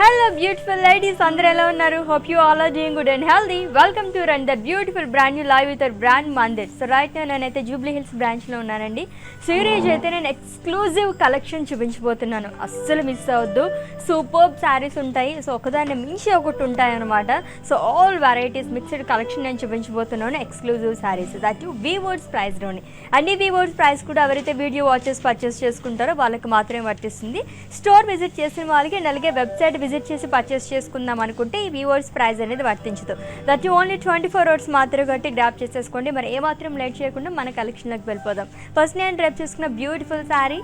Hello beautiful ladies, అందరూ ఎలా ఉన్నారు? Hope you all are doing good and healthy. Welcome to run the beautiful brand new live with our brand Mandir. So right now నేనైతే Jubilee hills branch లో ఉన్నానండి. So ఈ రోజు అయితే నేను ఎక్స్క్లూజివ్ కలెక్షన్ చూపించబోతున్నాను. అస్సలు మిస్ అవ్వద్దు. సూపర్బ్ శారీస్ ఉంటాయి. సో ఒకదాన్ని మించి ఒకటి ఉంటాయి అన్నమాట. So all varieties mixed collection నేను చూపించబోతున్నాను. Exclusive sarees that weavers price లోని. అన్ని వీవర్స్ ప్రైస్ కూడా ఎవరైతే వీడియో వాచెస్ పర్చేస్ చేసుకుంటారో వాళ్ళకి మాత్రమే వర్తిస్తుంది. స్టోర్ విజిట్ చేసిన వాళ్ళకి అలాగే వెబ్సైట్ విజిట్ చేసి పర్చేస్ చేసుకుందాం అనుకుంటే ఈ వ్యూవర్స్ ప్రైస్ అనేది వర్తించదు. దట్ ఓన్లీ 24 hours మాత్రమే కట్టి గ్రాప్ చేసేసుకోండి. మరి ఏమాత్రం లేట్ చేయకుండా మన కలెక్షన్లోకి వెళ్ళిపోదాం. ఫస్ట్ నేను డ్రైప్ చేసుకున్న beautiful sari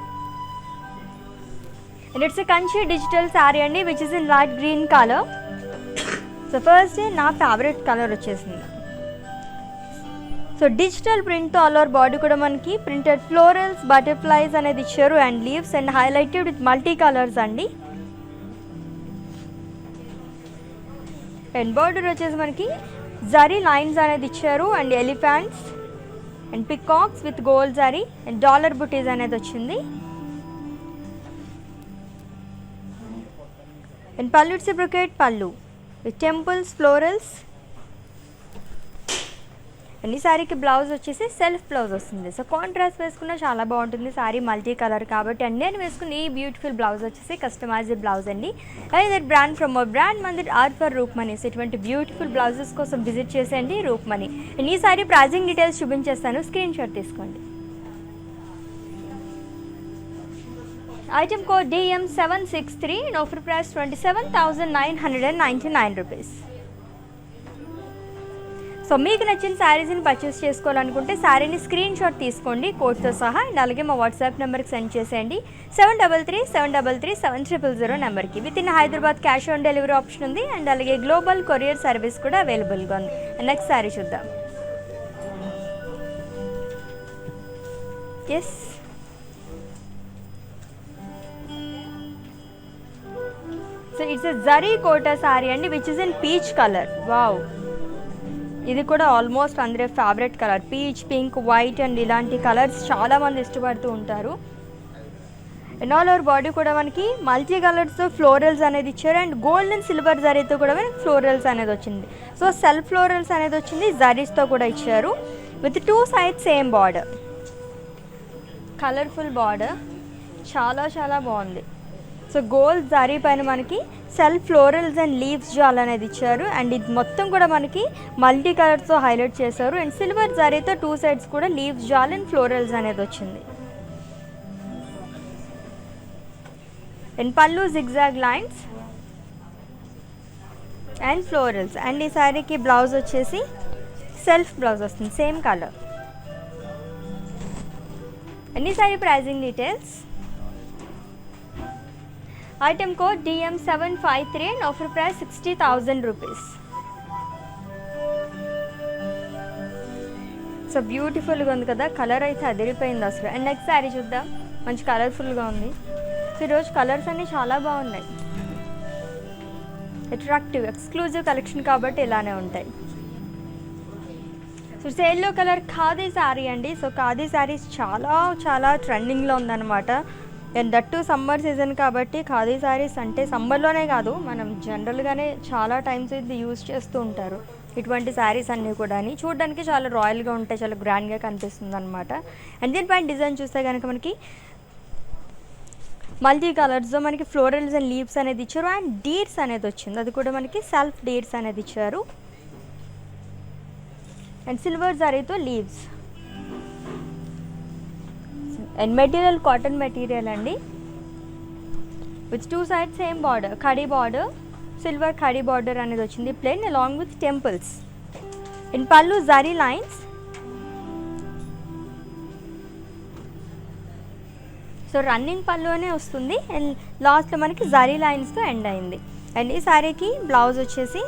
and it's Kanchi digital sari అండి which is in light green colour. So first నా ఫేవరెట్ కలర్ వచ్చేసింది. సో డిజిటల్ ప్రింట్తో ఆల్ ఓవర్ బాడీ కూడా మనకి ప్రింటెడ్ ఫ్లోరల్స్ బటర్ఫ్లైస్ అనేది ఇచ్చారు and leaves and highlighted with multi colours అండి. అండ్ బార్డర్ వచ్చేసి మనకి జరీ లైన్స్ అనేది ఇచ్చారు and elephants and peacocks with gold zari and dollar butis అనేది వచ్చింది. అండ్ పళ్ళు ఇట్స్ బ్రొకేట్ పళ్ళు విత్ టెంపుల్స్ ఫ్లోరల్స్. అండ్ ఈ శారీకి బ్లౌజ్ వచ్చేసి సెల్ఫ్ బ్లౌజ్ వస్తుంది. సో కాంట్రాస్ట్ వేసుకున్న చాలా బాగుంటుంది. శారీ మల్టీ కలర్ కాబట్టి అండ్ నేను వేసుకున్న ఈ బ్యూటిఫుల్ బ్లౌజ్ వచ్చేసి కస్టమైజ్డ్ బ్లౌజ్ అండి. And that brand from our brand Mandir R for Roopmani. So ఇటువంటి బ్యూటిఫుల్ బ్లౌజెస్ కోసం విజిట్ చేసేయండి రూప్మనీ. అండ్ ఈ శారీ ప్రైజింగ్ డీటెయిల్స్ చూపించేస్తాను, స్క్రీన్ షాట్ తీసుకోండి. Item code DM763 and offer price 27,999 rupees. So మీకు నచ్చిన శారీస్ని పర్చేస్ చేసుకోవాలనుకుంటే శారీని స్క్రీన్ షాట్ తీసుకోండి కోడ్తో సహా అండ్ అలాగే మా వాట్సాప్ నెంబర్కి సెండ్ చేసేయండి 7337337000 నెంబర్కి. With in Hyderabad cash on delivery option ఉంది అండ్ అలాగే గ్లోబల్ కొరియర్ సర్వీస్ కూడా అవైలబుల్గా ఉంది. నెక్స్ట్ శారీ చూద్దాం. Yes so it's a zari Kota sari అండి which is in peach colour. Wow, ఇది కూడా ఆల్మోస్ట్ అందరి favourite colour. Peach, pink, white and ఇలాంటి కలర్స్ చాలామంది ఇష్టపడుతూ ఉంటారు. అండ్ ఆల్ ఓవర్ బాడీ కూడా మనకి మల్టీ కలర్స్తో ఫ్లోరల్స్ అనేది ఇచ్చారు అండ్ గోల్డ్ అండ్ సిల్వర్ జరీతో కూడా మనకి ఫ్లోరల్స్ అనేది వచ్చింది. సో సెల్ఫ్ ఫ్లోరల్స్ అనేది వచ్చింది, జరీస్తో కూడా ఇచ్చారు with 2 sides same border. Colourful border చాలా చాలా బాగుంది. సో గోల్డ్ జరీ పైన మనకి self florals and leaves jaal అనేది ఇచ్చారు అండ్ ఇది మొత్తం కూడా మనకి మల్టీ కలర్స్తో హైలైట్ చేశారు అండ్ సిల్వర్ జరీతో 2 sides కూడా లీవ్స్ జాల్ అండ్ ఫ్లోరల్స్ అనేది వచ్చింది. అండ్ పళ్ళు zigzag lines and florals. And ఈ శారీకి బ్లౌజ్ వచ్చేసి సెల్ఫ్ బ్లౌజ్ వస్తుంది సేమ్ కలర్. అండ్ ఈ sari pricing details. Item code DM753 and offer price 60,000 rupees. So బ్యూటిఫుల్గా ఉంది కదా, కలర్ అయితే అదిరిపోయింది అసలు. అండ్ నెక్స్ట్ శారీ చూద్దాం. మంచి కలర్ఫుల్గా ఉంది. సో ఈరోజు కలర్స్ అన్నీ చాలా బాగున్నాయి. అట్రాక్టివ్ ఎక్స్క్లూజివ్ కలెక్షన్ కాబట్టి ఇలానే ఉంటాయి. So yellow colour khadi sari అండి. సో ఖాదీ శారీస్ చాలా చాలా ట్రెండింగ్లో ఉందన్నమాట. అండ్ దట్టు సమ్మర్ సీజన్ కాబట్టి ఖాదీ శారీస్ అంటే సమ్మర్లోనే కాదు మనం జనరల్గానే చాలా టైమ్స్ ఇది యూజ్ చేస్తూ ఉంటారు. ఇటువంటి శారీస్ అన్నీ కూడా చూడడానికి చాలా రాయల్గా ఉంటాయి, చాలా గ్రాండ్గా కనిపిస్తుంది అనమాట. అండ్ దీనిపైన డిజైన్ చూస్తే కనుక మనకి మల్టీ కలర్స్లో మనకి ఫ్లోరల్స్ అండ్ లీవ్స్ అనేది ఇచ్చారు అండ్ డీర్స్ అనేది వచ్చింది. అది కూడా మనకి సెల్ఫ్ డీర్స్ అనేది ఇచ్చారు అండ్ సిల్వర్ జరీతో leaves and material cotton material అండి with 2 sides same border. Khadi border, silver khadi border అనేది వచ్చింది plain along with temples. And pallu zari lines. So running పళ్ళు అనే వస్తుంది అండ్ లాస్ట్లో మనకి జరీ లైన్స్తో ఎండ్ అయింది. అండ్ ఈ శారీకి బ్లౌజ్ వచ్చేసి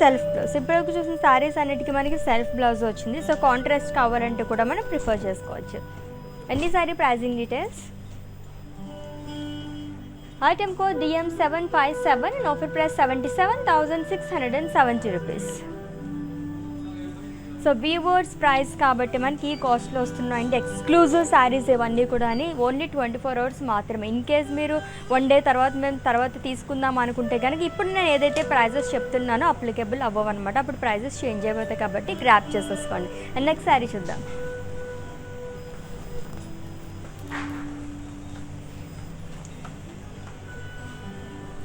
సెల్ఫ్ బ్లౌజ్. ఇప్పుడు చూసిన శారీస్ అన్నిటికీ మనకి సెల్ఫ్ బ్లౌజ్ వచ్చింది. సో కాంట్రాస్ట్ కావాలంటే కూడా మనం ప్రిఫర్ చేసుకోవచ్చు. అండ్ ఈ sari pricing details. Item code DM757 and offer price 77,670 rupees. So weavers price కాబట్టి మనకి ఈ కాస్ట్లో వస్తున్నాయి. అండ్ ఎక్స్క్లూజివ్ శారీస్ ఇవన్నీ కూడా అని ఓన్లీ 24 hours మాత్రమే. ఇన్ కేస్ మీరు 1 day తర్వాత మేము తర్వాత తీసుకుందాం అనుకుంటే కనుక ఇప్పుడు నేను ఏదైతే ప్రైజెస్ చెప్తున్నానో అప్లికేబుల్ అవ్వవన్నమాట. అప్పుడు ప్రైజెస్ చేంజ్ అయిపోతాయి కాబట్టి గ్రాప్ చేసేసుకోండి. అండ్ నెక్స్ట్ శారీ చూద్దాం.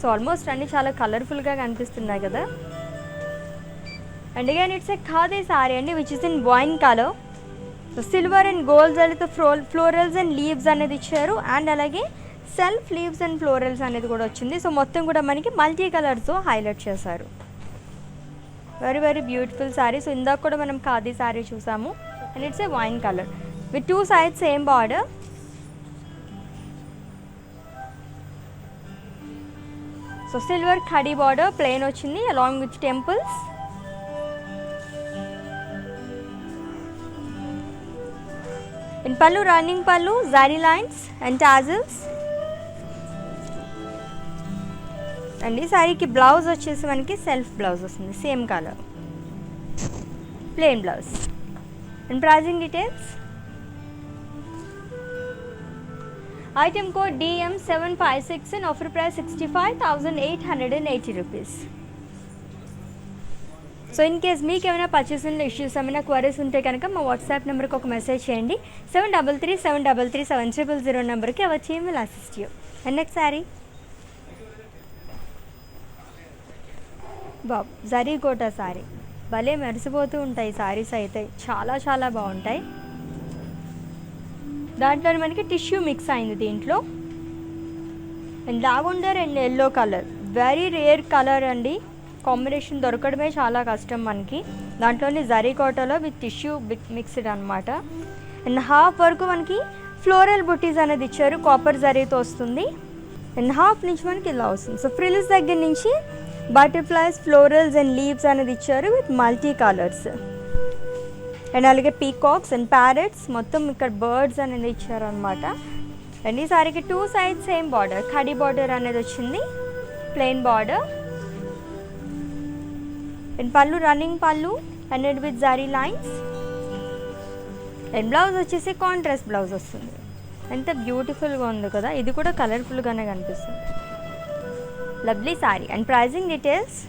సో ఆల్మోస్ట్ అన్నీ చాలా కలర్ఫుల్గా కనిపిస్తున్నాయి కదా. And again it's a khadi sari అండి, which is in wine colour. So silver and gold జరీతో ఫ్లోరల్స్ అండ్ లీవ్స్ అనేది ఇచ్చారు. అండ్ అలాగే సెల్ఫ్ లీవ్స్ అండ్ ఫ్లోరల్స్ అనేది కూడా వచ్చింది. సో మొత్తం కూడా మనకి మల్టీ కలర్స్తో హైలైట్ చేశారు. Very very beautiful sorry. So ఇందాక కూడా మనం ఖాదీ సారీ చూసాము. And it's A wine colour with 2 sides same border. So silver khadi border plain వచ్చింది అలాంగ్ విత్ టెంపుల్స్. ఇన్ పళ్ళు రన్నింగ్ పళ్ళు, zari lines and tassels. And ఈ శారీకి బ్లౌజ్ వచ్చేసి మనకి సెల్ఫ్ బ్లౌజ్ వస్తుంది, same colour plain blouse. And pricing details. Item code DM756 and offer price 65,880 rupees. So in case మీకు ఏమైనా పర్చేసింగ్లో ఇష్యూస్ ఏమైనా క్వరీస్ ఉంటే కనుక మా వాట్సాప్ నెంబర్కి ఒక మెసేజ్ చేయండి. 7337337000 నెంబర్కి వచ్చి will assist you. And next saree బాబ్ జరీ కోటా శారీ. భలే మెరిసిపోతూ ఉంటాయి శారీస్ అయితే, చాలా చాలా బాగుంటాయి. దాంట్లో మనకి టిష్యూ మిక్స్ అయింది దీంట్లో. And lavender and yellow colour, very rare colour అండి. కాంబినేషన్ దొరకడమే చాలా కష్టం మనకి. దాంట్లోనే జరీ కోటలో విత్ టిష్యూ మిక్స్డ్ అనమాట. అండ్ హాఫ్ వరకు మనకి ఫ్లోరల్ బుటీస్ అనేది ఇచ్చారు, కాపర్ జరీతో వస్తుంది. అండ్ హాఫ్ నుంచి మనకి ఇలా వస్తుంది. సో ఫ్రిల్స్ దగ్గర నుంచి బటర్ఫ్లైస్, ఫ్లోరల్స్ అండ్ లీవ్స్ అనేది ఇచ్చారు విత్ మల్టీ కలర్స్. అండ్ అలాగే పీకాక్స్ అండ్ ప్యారెట్స్, మొత్తం ఇక్కడ బర్డ్స్ అనేది ఇచ్చారనమాట. అండ్ ఈ సారీకి 2 sides same border, khadi border అనేది వచ్చింది, ప్లెయిన్ బార్డర్. అండ్ పళ్ళు రన్నింగ్ పళ్ళు అండ్ విత్ జారీ లైన్స్. అండ్ బ్లౌజ్ వచ్చేసి కాంట్రాస్ట్ బ్లౌజ్ వస్తుంది. ఎంత బ్యూటిఫుల్గా ఉంది కదా, ఇది కూడా కలర్ఫుల్గానే కనిపిస్తుంది. Lovely saree. And pricing details.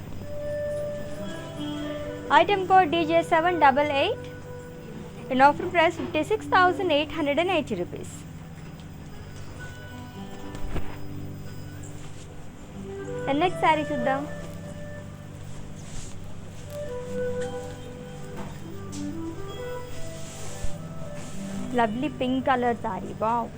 Item code DJ788 and offer price 56,880 rupees. And next saree చూద్దాం. Lovely pink colour sorry. Wow.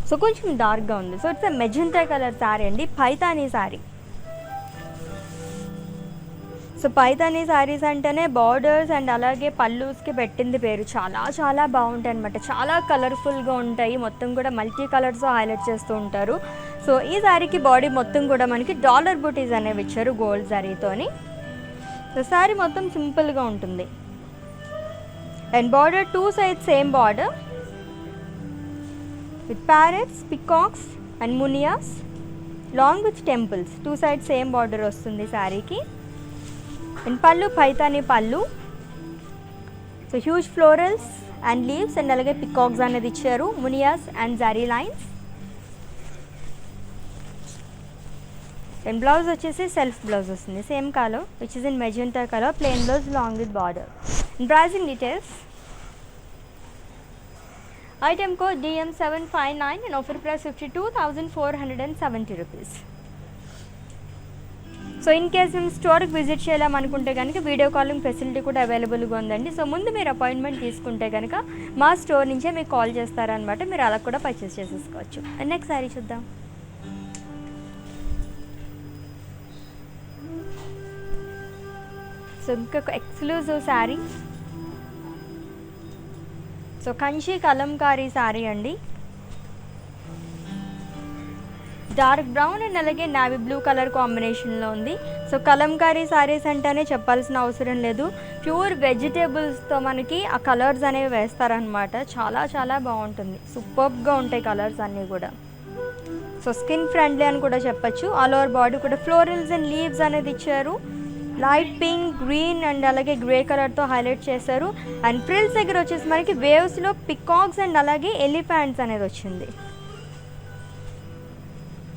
So కొంచెం డార్క్గా ఉంది. So it's magenta colour sorry అండి, పైతానీ సారీ. సో పైతానీ శారీస్ అంటేనే బార్డర్స్ అండ్ అలాగే పల్లూస్కి పెట్టింది పేరు. చాలా చాలా బాగుంటాయి అనమాట, చాలా కలర్ఫుల్గా ఉంటాయి. మొత్తం కూడా మల్టీ కలర్స్తో హైలైట్ చేస్తూ ఉంటారు. సో ఈ శారీకి బాడీ మొత్తం కూడా మనకి డాలర్ బూటీస్ అనేవి ఇచ్చారు గోల్డ్ శారీతోని. సో శారీ మొత్తం సింపుల్గా ఉంటుంది. And border 2 sides same border with parrots, peacocks and munias long with temples. 2 sides same border వస్తుంది శారీకి. And pallu Paithani pallu. So huge florals and leaves and అలాగే పికాక్స్ అనేది ఇచ్చారు, munias and zari lines. And blouse వచ్చేసి self blouse వస్తుంది, same colour which is in magenta colour, plain blouse long with border. And pricing details. Item code DM759 and offer price 52,470 rupees. So in case మేము స్టోర్కి visit చేయాలనుకుంటే కనుక video calling facility కూడా అవైలబుల్గా ఉందండి. So ముందు మీరు అపాయింట్మెంట్ తీసుకుంటే కనుక మా స్టోర్ నుంచే మీకు కాల్ చేస్తారనమాట, మీరు అలా కూడా పర్చేస్ చేసేసుకోవచ్చు. అండ్ నెక్స్ట్ శారీ చూద్దాం. సో ఇంకొక ఎక్స్క్లూజివ్ శారీ. సో కంచి కలంకారీ శారీ అండి. డార్క్ బ్రౌన్ అండ్ అలాగే నావీ బ్లూ కలర్ కాంబినేషన్లో ఉంది. సో కలంకారీ శారీస్ అంటేనే చెప్పాల్సిన అవసరం లేదు, ప్యూర్ వెజిటేబుల్స్తో మనకి ఆ కలర్స్ అనేవి వేస్తారనమాట. చాలా చాలా బాగుంటుంది, సూపర్బ్గా ఉంటాయి కలర్స్ అన్నీ కూడా. సో స్కిన్ ఫ్రెండ్లీ అని కూడా చెప్పచ్చు. ఆల్ ఓవర్ బాడీ కూడా ఫ్లోరల్స్ అండ్ లీవ్స్ అనేది ఇచ్చారు. లైట్ పింక్, గ్రీన్ అండ్ అలాగే గ్రే కలర్తో హైలైట్ చేశారు. అండ్ ఫ్రిల్స్ దగ్గర వచ్చేసి మనకి వేవ్స్లో పికాక్స్ అండ్ అలాగే ఎలిఫెంట్స్ అనేది వచ్చింది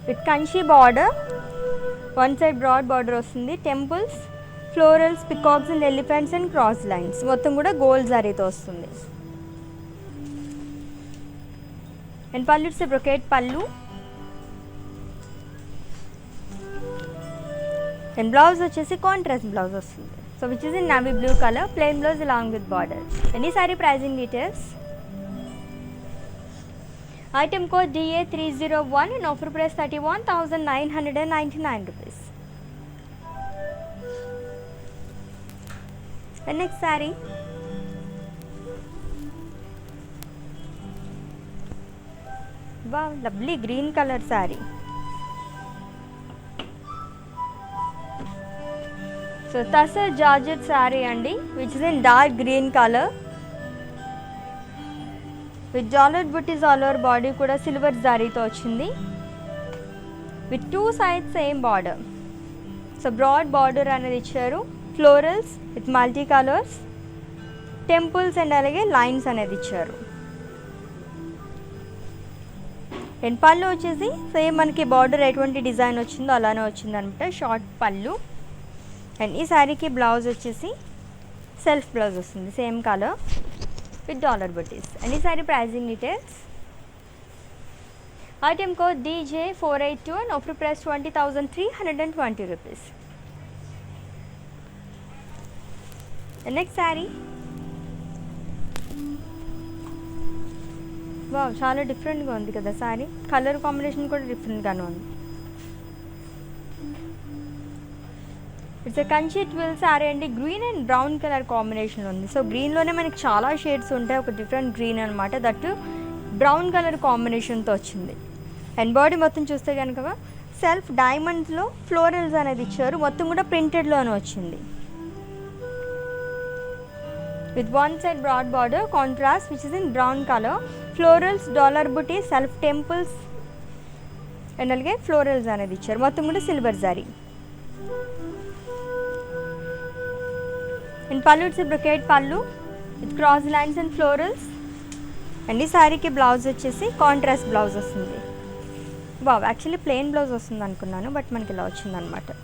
with Kanchi border. One side broad border వస్తుంది. Temples, florals, peacocks and elephants and cross lines మొత్తం కూడా గోల్డ్ జరీతో వస్తుంది. And pallu it's brocade pallu. And blouse వచ్చేసి కాంట్రాస్ట్ బ్లౌజ్ వస్తుంది. So which is in navy blue colour, plain blouse along with border. And ఈ sorry pricing details. Item code DA301 and offer price 31,999 rupees. The next saree. Wow, lovely green color saree. So Tussar Georgette saree andi, which is in dark green color. With dollar booties all over body kuda silver zarito ochindi. With two sides same border. So broad border anedi icharu. Florals with multi colors. Temples and alage lines anedi icharu. And pallu వచ్చేసి same మనకి border ఎటువంటి design వచ్చిందో అలానే వచ్చింది అనమాట. Short pallu. And ఈ శారీకి blouse వచ్చేసి సెల్ఫ్ బ్లౌజ్ వస్తుంది same colour with dollar butis. And ఈ sari pricing details. Item code DJ482 and offer price 20,320 rupees. The next saree. Wow, చాలా డిఫరెంట్గా ఉంది కదా సారీ. కలర్ కాంబినేషన్ కూడా డిఫరెంట్గానే ఉంది. It's a Kanchi twill sari అండి. Green and brown colour combination ఉంది. సో గ్రీన్లోనే మనకి చాలా షేడ్స్ ఉంటాయి. ఒక డిఫరెంట్ గ్రీన్ అనమాట. దట్టు బ్రౌన్ కలర్ కాంబినేషన్తో వచ్చింది. అండ్ బాడీ మొత్తం చూస్తే కనుక సెల్ఫ్ డైమండ్స్లో ఫ్లోరల్స్ అనేది ఇచ్చారు. మొత్తం కూడా ప్రింటెడ్లోనే వచ్చింది. With one side broad border contrast which is in brown color. Florals, dollar booty, self temples and alage florals anedi icharu. Mottham kuda silver zari. In pallu it's a brocade pallu with cross lines and florals. And ee saree ki blouse vachesi contrast blouse vastundi. Wow, actually plain blouse vastundi anukunnanu but manaki ila vachindi anamata.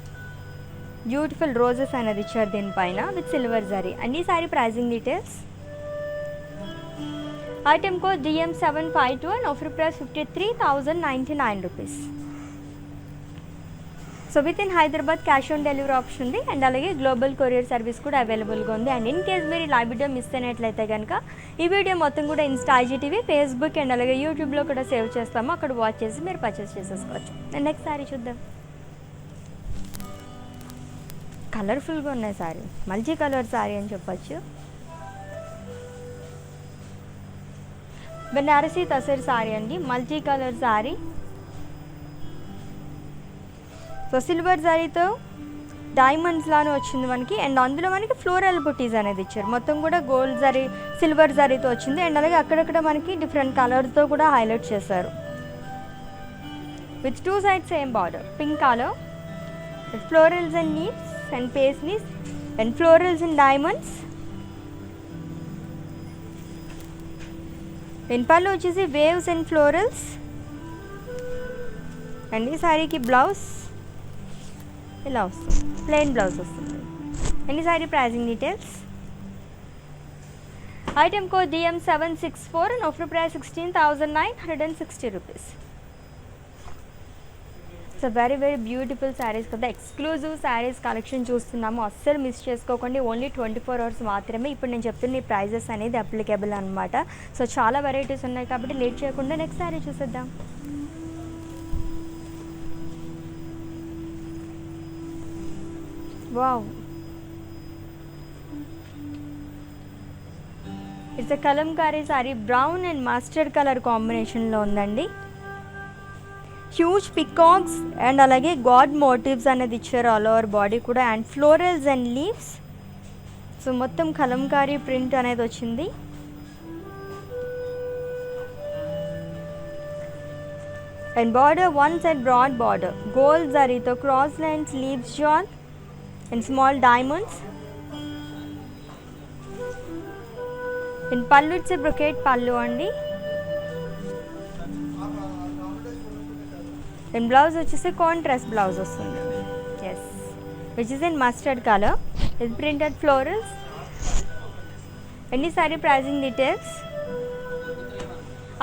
Beautiful roses అనేది ఇచ్చారు దీనిపైన with silver zari. And ఈ sorry pricing details. Item code DM752 and offer price 53,099 rupees. So with in Hyderabad cash on delivery option ఉంది. And అలాగే global courier service కూడా అవైలబుల్గా ఉంది. And in case మీరు లైవ్ వీడియో మిస్ అయినట్లయితే కనుక ఈ వీడియో మొత్తం కూడా ఇన్స్టా, IGTV, ఫేస్బుక్ అండ్ అలాగే యూట్యూబ్లో కూడా సేవ్ చేస్తాము. అక్కడ వాచ్ చేసి మీరు పర్చేస్ చేసేసుకోవచ్చు. అండ్ నెక్స్ట్ సారీ చూద్దాం. కలర్ఫుల్గా ఉన్నాయి సారీ. మల్టీ కలర్ సారీ అని చెప్పచ్చు. బెనారసీ తసర్ సారీ అండి. Multi colour sari. So silver సారీతో డైమండ్స్ లానే వచ్చింది మనకి. అండ్ అందులో మనకి ఫ్లోరల్ బుటీస్ అనేది ఇచ్చారు. మొత్తం కూడా గోల్డ్ జరీ, సిల్వర్ జరీతో వచ్చింది. అండ్ అలాగే అక్కడక్కడ మనకి డిఫరెంట్ కలర్స్తో కూడా హైలైట్ చేశారు. With two sides same border. Pink colour with florals and leaves and paisleys and florals and diamonds. In pallu vachesi waves and florals. And ee saree ki blouse ila vastundi, plain blouse vastundi. And ee saree pricing details. Item code DM764 and offer price 16,960 rupees. So very very beautiful saris కదా. Exclusive saris collection చూస్తున్నాము. అస్సలు miss చేసుకోకండి. Only 24 hours మాత్రమే. ఇప్పుడు నేను చెప్తున్న ఈ prices అనేది అప్లికేబుల్ అనమాట. సో చాలా వెరైటీస్ ఉన్నాయి కాబట్టి లేట్ చేయకుండా నెక్స్ట్ శారీ చూసేద్దాం. Wow, it's a Kalamkari sari. Brown and mustard colour కాంబినేషన్లో ఉందండి. హ్యూజ్ పికాక్స్ అండ్ అలాగే గాడ్ మోటివ్స్ అనేది ఇచ్చారు ఆల్ ఓవర్ బాడీ కూడా. And florals and leaves. So మొత్తం కలంకారీ ప్రింట్ అనేది వచ్చింది. And border, one side broad border, gold zarito cross lines, leaves jewel and small diamonds. In pallu it's a brocade pallu andi. In blouse వచ్చేసి contrast blouse వస్తుంది. Yes, which is in mustard color. It's printed florals. Any saree pricing details?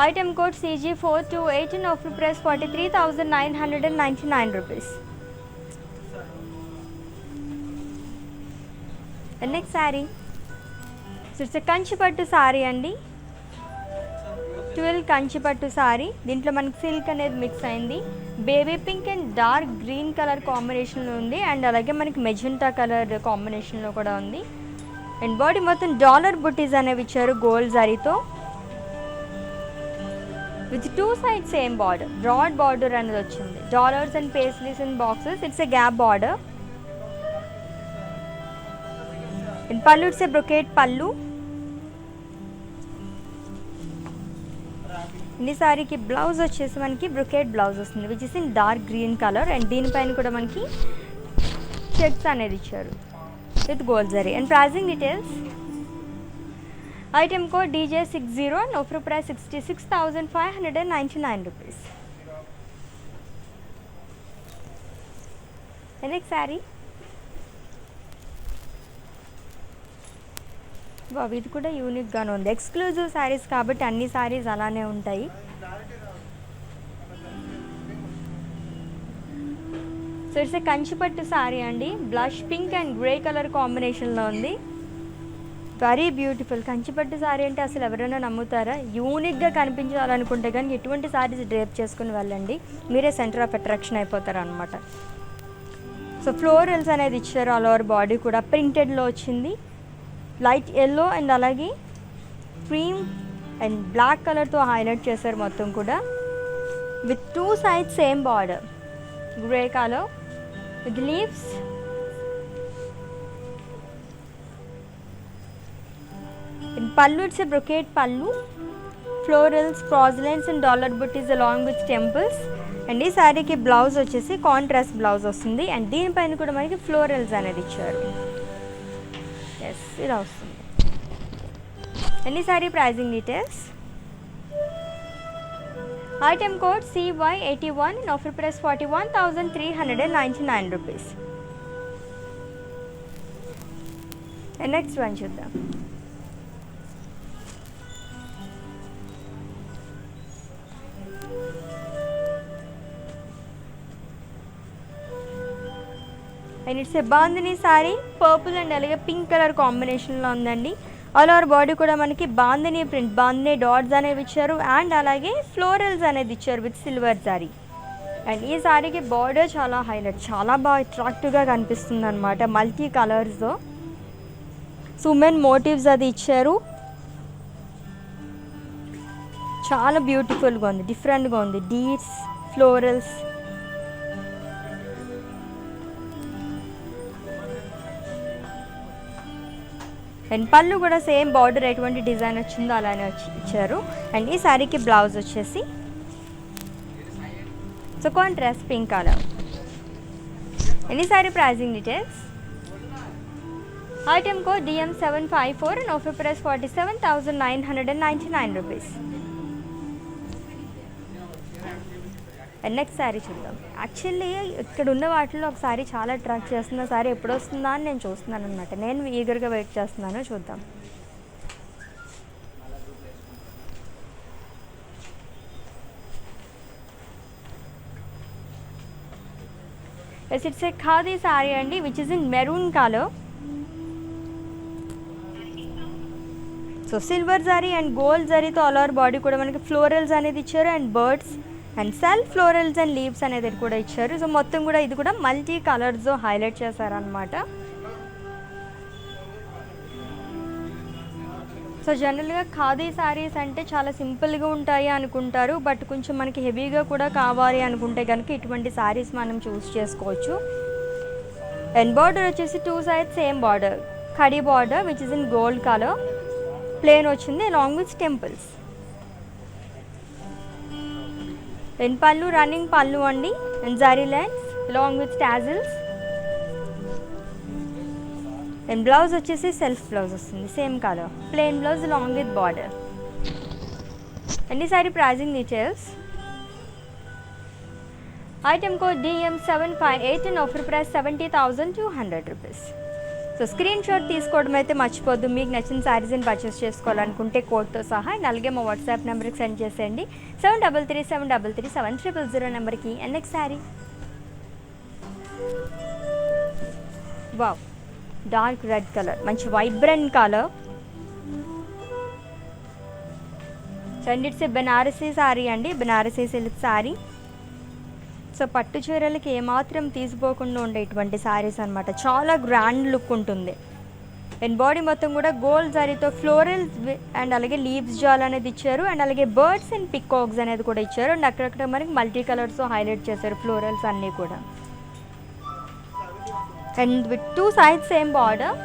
Item code CG428 and offer price 43,999 rupees. The next saree, so it's a Kanchipattu saree అండి. 12 కంచిపట్టు saree. దీంట్లో మనకి silk అనేది mix అయింది. Baby pink and dark green colour కాంబినేషన్లో ఉంది and అలాగే మనకి magenta colour కాంబినేషన్లో కూడా ఉంది. అండ్ బాడీ మొత్తం డాలర్ బుట్టీస్ అనేవి ఇచ్చారు గోల్డ్ జరీతో. With two side same border, broad border అనేది వచ్చింది. Dollars and paisleys and boxes, it's a gap border. And pallu it's a brocade pallu. ఈ సారీకి బ్లౌజ్ వచ్చేసి మనకి బ్రొకేట్ బ్లౌజ్ వస్తుంది which is in dark green colour and దీనిపైన కూడా మనకి చెక్స్ అనేది ఇచ్చారు with gold zari. And pricing details, item code DJ60 and offer price 66,599 rupees. The next saree, wow, ఇది కూడా యూనిక్గానే ఉంది. ఎక్స్క్లూజివ్ శారీస్ కాబట్టి అన్ని శారీస్ అలానే ఉంటాయి. సో ఇట్స్ ఏ కంచిపట్టు శారీ అండి. Blush pink and grey colour కాంబినేషన్లో ఉంది. Very beautiful. కంచిపట్టు శారీ అంటే అసలు ఎవరైనా నమ్ముతారా? యూనిక్గా కనిపించాలనుకుంటే కానీ ఎటువంటి శారీస్ డ్రేప్ చేసుకుని వెళ్ళండి, మీరే సెంటర్ ఆఫ్ అట్రాక్షన్ అయిపోతారు అనమాట. సో ఫ్లోరల్స్ అనేది ఇచ్చారు. ఆల్ ఓవర్ బాడీ కూడా ప్రింటెడ్లో వచ్చింది. లైట్ ఎల్లో అండ్ అలాగే క్రీమ్ అండ్ బ్లాక్ కలర్తో హైలైట్ చేశారు మొత్తం కూడా. With two sides same border, grey colour with leaves. In pallu it's a brocade pallu, florals, crosslines and dollar booties along with temples. And ఈ శారీకి blouse వచ్చేసి contrast blouse వస్తుంది and దీనిపైన కూడా మనకి ఫ్లోరల్స్ అనేది ఇచ్చారు. ఎస్, ఇలా వస్తుంది. అండ్ ఈ sari pricing details, item code CY81 and offer price 41,399 rupees. And next one చూద్దాం. And it's A bandhani sari. Purple and అలాగే పింక్ కలర్ కాంబినేషన్లో ఉందండి. ఆల్ ఓవర్ బాడీ కూడా మనకి బాందిని ప్రింట్, బాందిని డాట్స్ అనేవి ఇచ్చారు అండ్ అలాగే ఫ్లోరల్స్ అనేది ఇచ్చారు విత్ సిల్వర్ శారీ. అండ్ ఈ శారీకి బార్డర్ చాలా హైలైట్, చాలా బాగా అట్రాక్టివ్గా కనిపిస్తుంది అనమాట మల్టీ కలర్స్తో. సుమెన్ మోటివ్స్ అది ఇచ్చారు. చాలా బ్యూటిఫుల్గా ఉంది, డిఫరెంట్గా ఉంది. Deets, florals. అండ్ పళ్ళు కూడా సేమ్ బార్డర్ ఎటువంటి డిజైన్ వచ్చిందో అలానే ఇచ్చారు. అండ్ ఈ శారీకి బ్లౌజ్ వచ్చేసి so contrast pink colour. And ఈ sari pricing details, item code DM754 and offer price 47,999 rupees. And next sari చూద్దాం. యాక్చువల్లీ ఇక్కడ ఉన్న వాటిలో ఒక శారీ చాలా అట్రాక్ట్ చేస్తున్న శారీ ఎప్పుడు వస్తుందా అని నేను చూస్తున్నాను అనమాట. నేను ఈగర్గా వెయిట్ చేస్తున్నాను, చూద్దాం. Yes, it's a khadi sari అండి which is in maroon colour. So silver zari and gold జరీతో ఆల్ ఓవర్ బాడీ కూడా మనకి ఫ్లోరల్స్ అనేది ఇచ్చారు and birds and self florals and leaves అనేది కూడా ఇచ్చారు. సో మొత్తం కూడా ఇది కూడా మల్టీ కలర్స్తో హైలైట్ చేశారనమాట. సో జనరల్గా ఖాదీ శారీస్ అంటే చాలా సింపుల్గా ఉంటాయి అనుకుంటారు, బట్ కొంచెం మనకి హెవీగా కూడా కావాలి అనుకుంటే కనుక ఇటువంటి శారీస్ మనం చూస్ చేసుకోవచ్చు. అండ్ బార్డర్ వచ్చేసి two sides same border, khadi border which is in gold colour, plain వచ్చింది అలాంగ్ విత్ టెంపుల్స్. అండ్ పళ్ళు రన్నింగ్ పళ్ళు అండి, and zari lines along with tassels. And blouse వచ్చేసి సెల్ఫ్ బ్లౌజ్ వస్తుంది, same colour, plain blouse along with border. And ఈ sorry pricing details. Item code DM758 and offer price 70,200 rupees. So screen shot తీసుకోవడం అయితే మర్చిపోద్దు. మీకు నచ్చిన శారీస్ని purchase చేసుకోవాలనుకుంటే కోడ్తో సహా, అండ్ అలాగే మా వాట్సాప్ నెంబర్కి సెండ్ చేసేయండి 7337337000 నెంబర్కి. And next sari, wow, dark red colour, మంచి vibrant colour. So and it's Banarasi sari అండి, బెనారసీ సిల్క్ శారీ. సో పట్టు చీరలకి ఏమాత్రం తీసిపోకుండా ఉండేటువంటి శారీస్ అనమాట. చాలా గ్రాండ్ లుక్ ఉంటుంది. అండ్ బాడీ మొత్తం కూడా గోల్డ్ జరీతో ఫ్లోరల్స్ అండ్ అలాగే లీవ్స్ జాల్ అనేది ఇచ్చారు, అండ్ అలాగే బర్డ్స్ అండ్ పికాక్స్ అనేది కూడా ఇచ్చారు. అండ్ అక్కడక్కడ మనకి మల్టీ కలర్స్ హైలైట్ చేశారు ఫ్లోరల్స్ అన్నీ కూడా. And with 2 sides same border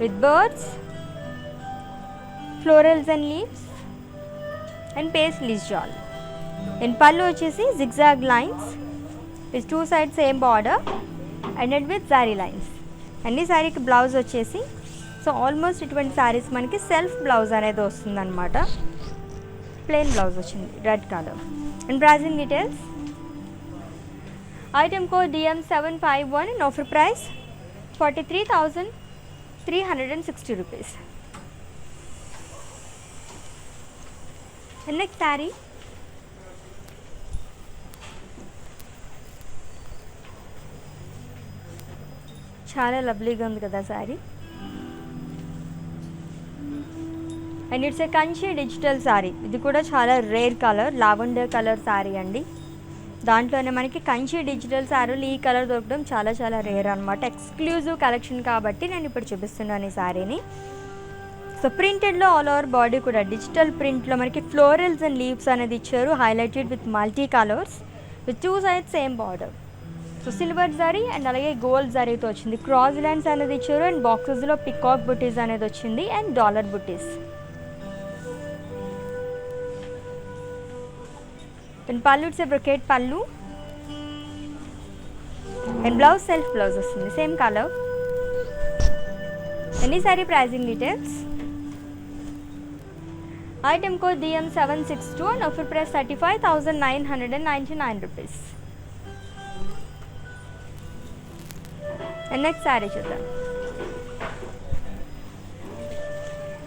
with birds, florals and leaves and paisleys jaal. And pallu వచ్చేసి zigzag lines with 2 sides same border and with జారీ లైన్స్. అండ్ ఈ శారీకి బ్లౌజ్ వచ్చేసి, సో ఆల్మోస్ట్ ఇటువంటి శారీస్ మనకి సెల్ఫ్ బ్లౌజ్ అనేది వస్తుంది అనమాట. ప్లెయిన్ బ్లౌజ్ వచ్చింది red colour. And pricing details. Item code DM751 and offer price 43,360 rupees. And next saree, చాలా లవ్లీగా ఉంది కదా saree. And it's a Kanchi digital saree. ఇది కూడా చాలా rare colour, lavender colour saree అండి. దాంట్లోనే మనకి కంచి డిజిటల్ శారీలు ఈ కలర్ దొరకడం చాలా చాలా రేర్ అనమాట. ఎక్స్క్లూజివ్ కలెక్షన్ కాబట్టి నేను ఇప్పుడు చూపిస్తున్నాను ఈ శారీని. సో ప్రింటెడ్లో ఆల్ ఓవర్ బాడీ కూడా డిజిటల్ ప్రింట్లో మనకి ఫ్లోరల్స్ అండ్ లీవ్స్ అనేది ఇచ్చారు, highlighted with multi colours with 2 sides same border. So silver zari and అలాగే గోల్డ్ జరీతో వచ్చింది. క్రాస్ లైన్స్ అనేది ఇచ్చారు, అండ్ బాక్సెస్లో పికాక్ బుటీస్ అనేది వచ్చింది, and dollar butis. And pallu it's brocade pallu, and blouse self blouse వస్తుంది, సేమ్ కలర్. అండ్ ఈ sorry pricing details. Item code DM762 and offer price 35,999 rupees. And next sari చూద్దాం.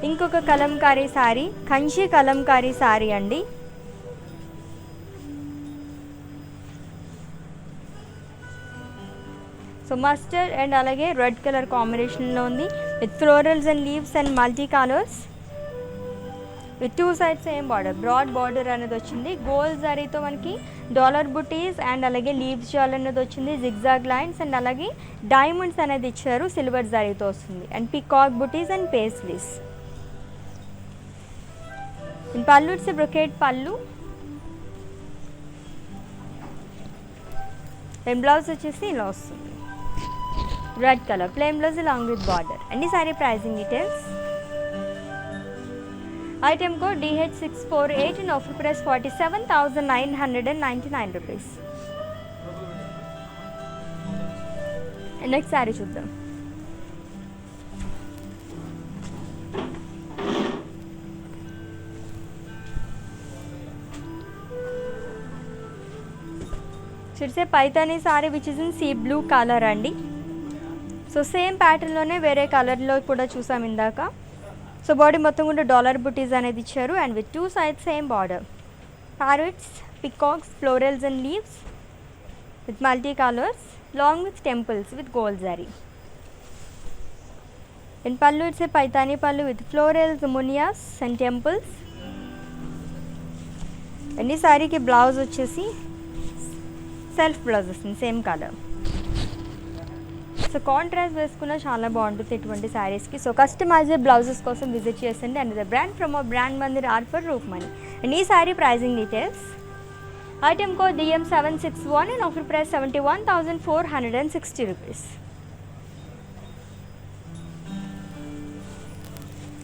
ఇంకొక కలంకారీ శారీ, కంచి కలంకారీ శారీ అండి. సో మస్టర్డ్ అండ్ అలాగే రెడ్ కలర్ కాంబినేషన్లో ఉంది, with florals and leaves and multi colours with 2 sides same border. Broad border అనేది వచ్చింది, gold జరీతో మనకి డాలర్ బుటీస్ అండ్ అలాగే లీవ్స్ జాల్ అనేది వచ్చింది, జిగ్జాగ్ లైన్స్ అండ్ అలాగే డైమండ్స్ అనేది ఇచ్చారు, సిల్వర్ జరీతో వస్తుంది, and peacock butis and paisleys. Pallu it's brocade pallu, and blouse వచ్చేసి ఇలా వస్తుంది red colour, plain blouse long with border. And ఈ sorry pricing details. Item code DH648 and offer price 47,999 rupees. Next sari చూద్దాం. చూసే Paithani sari which is in sea blue colour అండి. So same ప్యాటర్న్లోనే వేరే కలర్లో కూడా చూసాం ఇందాక. సో బాడీ మొత్తం కూడా డాలర్ బుటీస్ అనేది ఇచ్చారు, and with 2 sides same border, parrots, peacocks, florals and leaves with multi colours long with temples with gold zari. And pallu it's Paithani pallu with florals, munias and temples. And ఈ శారీకి బ్లౌజ్ వచ్చేసి సెల్ఫ్ బ్లౌజ్ వస్తుంది, same colour. So contrast వేసుకున్న చాలా బాగుంటుంది ఇటువంటి శారీస్కి. So customised blouses కోసం విజిట్ చేసండి. And the brand from a brand Mandir R for Roopmani. And ఈ sari pricing details. Item code DM761 and offer price 71,460 rupees.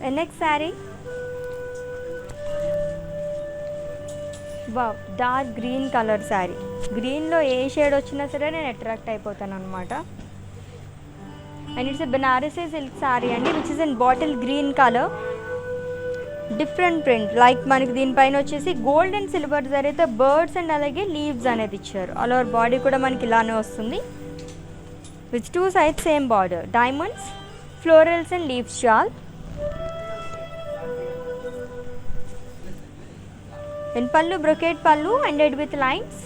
And next sari wow, dark green colour sari. గ్రీన్లో ఏ షేడ్ వచ్చినా సరే నేను అట్రాక్ట్ అయిపోతాను అనమాట. And it's a Banarasi silk sari అండి, which is in bottle green colour. Different print, like మనకి దీనిపైన వచ్చేసి గోల్డ్ అండ్ సిల్వర్ జరిగితే బర్డ్స్ అండ్ అలాగే లీవ్స్ అనేది ఇచ్చారు. ఆల్ ఓవర్ బాడీ కూడా మనకి ఇలానే వస్తుంది. With 2 sides same border, diamonds, florals and leaves shawl. And pallu brocade pallu ended with lines.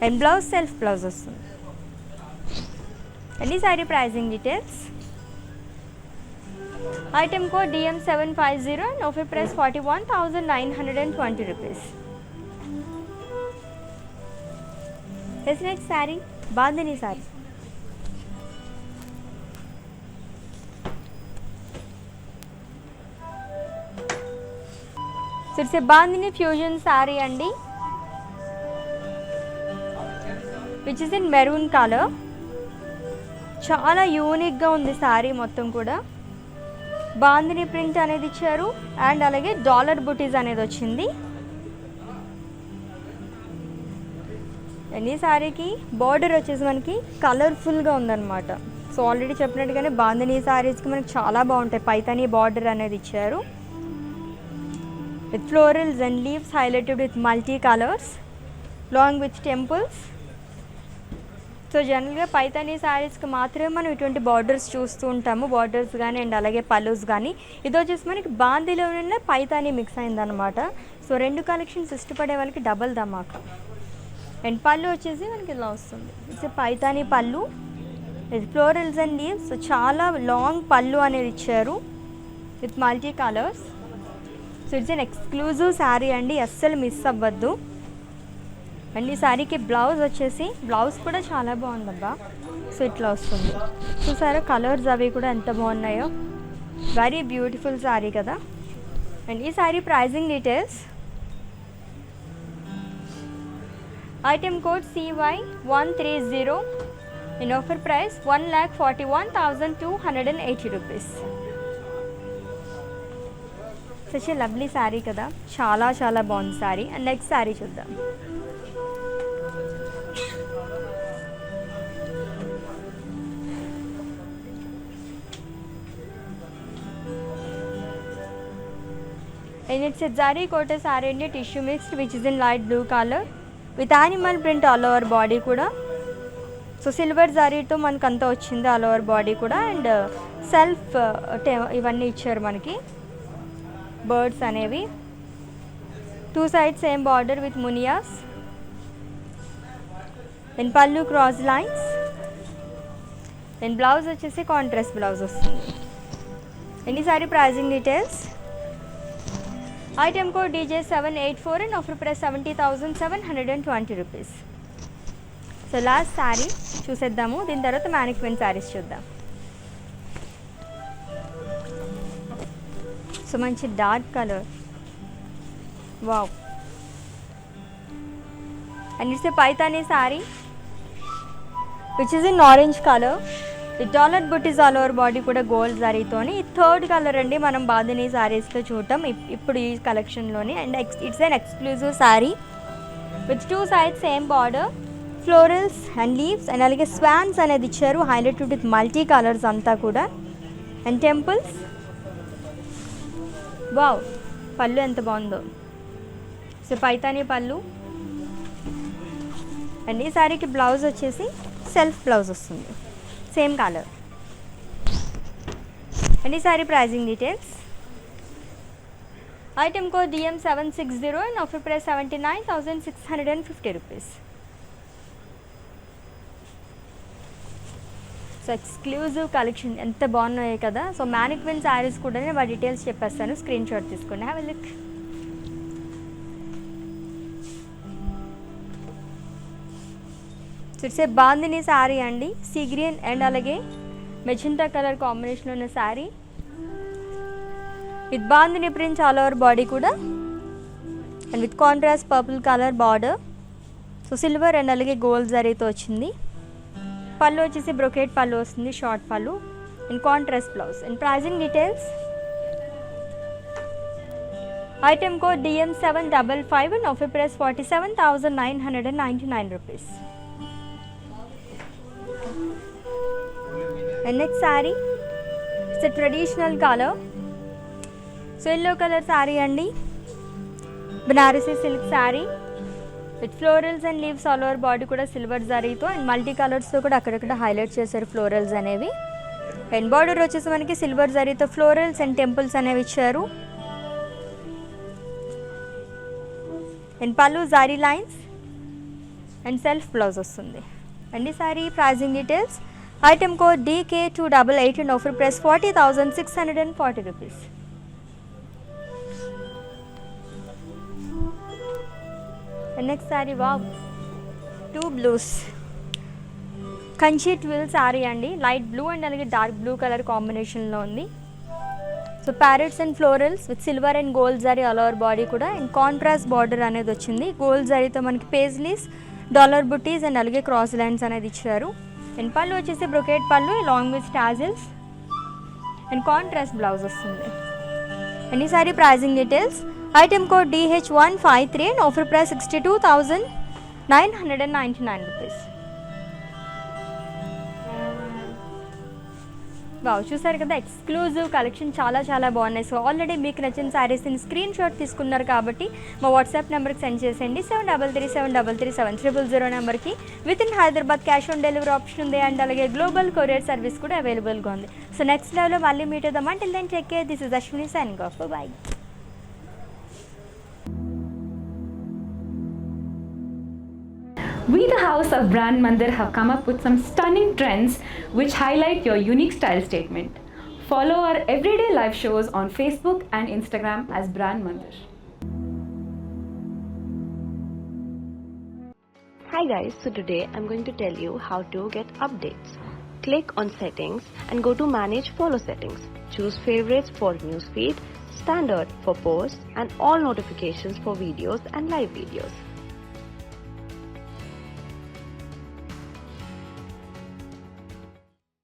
And blouse self blouse వస్తుంది. అండ్ ఈ sorry pricing details. Item code DM750 and offer price 41,920 rupees. This next saree, Bandhani saree. So it's a Bandhani fusion saree andi, which is in maroon color. చాలా యూనిక్గా ఉంది శారీ మొత్తం కూడా. Bandhani print అనేది ఇచ్చారు and అలాగే డాలర్ బుటీస్ అనేది వచ్చింది. అండ్ ఈ శారీకి బార్డర్ వచ్చేసి మనకి కలర్ఫుల్గా ఉందన్నమాట. సో ఆల్రెడీ చెప్పినట్టుగానే బాందిని శారీస్కి మనకి చాలా బాగుంటాయి. పైతాని బార్డర్ అనేది ఇచ్చారు with florals and leaves highlighted with multi colours long with temples. So జనరల్గా పైతానీ శారీస్కి మాత్రమే మనం ఇటువంటి బార్డర్స్ చూస్తూ ఉంటాము, బార్డర్స్ కానీ అండ్ అలాగే పల్లూస్ కానీ. ఇది వచ్చేసి మనకి బాందీలోనే పైతానీ మిక్స్ అయిందనమాట. సో రెండు కలెక్షన్స్ ఇష్టపడే వాళ్ళకి డబల్ ధమాకా. అండ్ పళ్ళు వచ్చేసి మనకి ఇలా వస్తుంది. It's Paithani pallu with florals and leaves. So చాలా లాంగ్ పళ్ళు అనేది ఇచ్చారు with multi colours. So it's an exclusive sari అండి, అస్సలు మిస్ అవ్వద్దు. అండ్ ఈ శారీకి బ్లౌజ్ వచ్చేసి, బ్లౌజ్ కూడా చాలా బాగుందబ్బా. సో ఇట్లా వస్తుంది. చూసారా కలర్స్ అవి కూడా ఎంత బాగున్నాయో. వెరీ బ్యూటిఫుల్ శారీ కదా. అండ్ ఈ sari pricing details. Item code CY130 in offer price 1,41,280 rupees. Such a lovely saree కదా, చాలా చాలా బాగుంది శారీ. అండ్ నెక్స్ట్ శారీ చూద్దాం. And it's a zari coated saree and tissue mixed, which is in light blue color with animal print all over body kuda. So silver zari to manaki anta ochindi all over body kuda. And self ivanni icharu manaki birds anevi. 2 sides same border with muniyas. And pallu cross lines. And blouse vachesi contrast blouse vastundi. And ee saree pricing details. Item code DJ784 and offer price 70,720 rupees. So last sari చూసేద్దాము, దీని తర్వాత mannequin saris చూద్దాం. So మంచి dark colour, wow. And it's A Paithani sari which is in orange colour with dollar buttis all over body కూడా gold జరీతోని. ఈ third colour అండి మనం బాందినీ శారీస్లో చూడటం ఇప్పుడు ఈ కలెక్షన్లోని. And it's an exclusive sari with 2 sides same border, florals and leaves and అలాగే స్వాన్స్ అనేది ఇచ్చారు హైలైటెడ్ విత్ మల్టీ కలర్స్ అంతా కూడా. And temples, wow. పళ్ళు ఎంత బాగుందో. సో పైతానీ పళ్ళు. అండ్ ఈ శారీకి బ్లౌజ్ వచ్చేసి సెల్ఫ్ బ్లౌజ్ వస్తుంది, సేమ్ కలర్. అండ్ ఈ sorry pricing details. Item code DM760 and offer price 79,650 rupees. So exclusive collection ఎంత బాగున్నాయి కదా. సో మ్యానిక్విన్ శారీస్ కూడా వాటి డీటెయిల్స్ చెప్పేస్తాను, స్క్రీన్ షాట్ తీసుకోండి. Have a look. So it's a bandhani sari అండి, సీ గ్రీన్ అండ్ అలాగే మెజెంటా కలర్ కాంబినేషన్ ఉన్న sari with bandhani prints all over body కూడా and with contrast purple colour border. So silver and అలాగే gold జరీతో వచ్చింది. పళ్ళు వచ్చేసి బ్రొకేట్ పళ్ళు వస్తుంది, short pallu and contrast blouse. And pricing details. Item code DM755 and offer price 47,999 rupees. And next saree, it's a traditional color. So yellow color saree andi, Banarasi silk saree with florals and leaves all over body kuda silver zari tho and multi colors tho kuda akkadakada highlight chesaru florals anevi. And border వచ్చేసి మనకి silver జరీతో florals and temples అనేవి ఇచ్చారు. And pallu zari lines and self blouse వస్తుంది. And ఈ sorry pricing details, item code DK288 and offer price 40,640 rupees. And next saree wow, 2 blues Kanchi twill saree అండి, light blue and అలాగే dark blue colour కాంబినేషన్లో ఉంది. So parrots and florals with silver and gold zari all over body కూడా and contrast border అనేది వచ్చింది. Gold జరీతో మనకి paisleys, dollar butis and అలాగే క్రాస్ లైన్స్ అనేది ఇచ్చారు. అండ్ పళ్ళు వచ్చేసి brocade pallu long with tassels and contrast blouse వస్తుంది. అండ్ ఈ sorry pricing details, item code DH153 and offer price 62,999 rupees. Wow, చూసారు కదా ఎక్స్క్లూజివ్ కలెక్షన్ చాలా చాలా బాగున్నాయి. సో ఆల్రెడీ మీకు నచ్చిన శారీస్ని స్క్రీన్ షాట్ తీసుకున్నారు కాబట్టి మా వాట్సాప్ నెంబర్కి సెండ్ చేసేయండి. 7337337000 నెంబర్కి. With in Hyderabad cash on delivery option ఉంది అండ్ అలాగే గ్లోబల్ కొరియర్ సర్వీస్ కూడా అవైలబుల్గా ఉంది. సో నెక్స్ట్ లెవెల్లో మళ్ళీ మీట్ అవుదాం. Until then take care. This is Ashwini signing off. Bye. We, the House of Brand Mandir, have come up with some stunning trends which highlight your unique style statement. Follow our everyday live shows on Facebook and Instagram as Brand Mandir. Hi guys, so today I'm going to tell you how to get updates. Click on settings and go to manage follow settings. Choose favorites for newsfeed, standard for posts and all notifications for videos and live videos.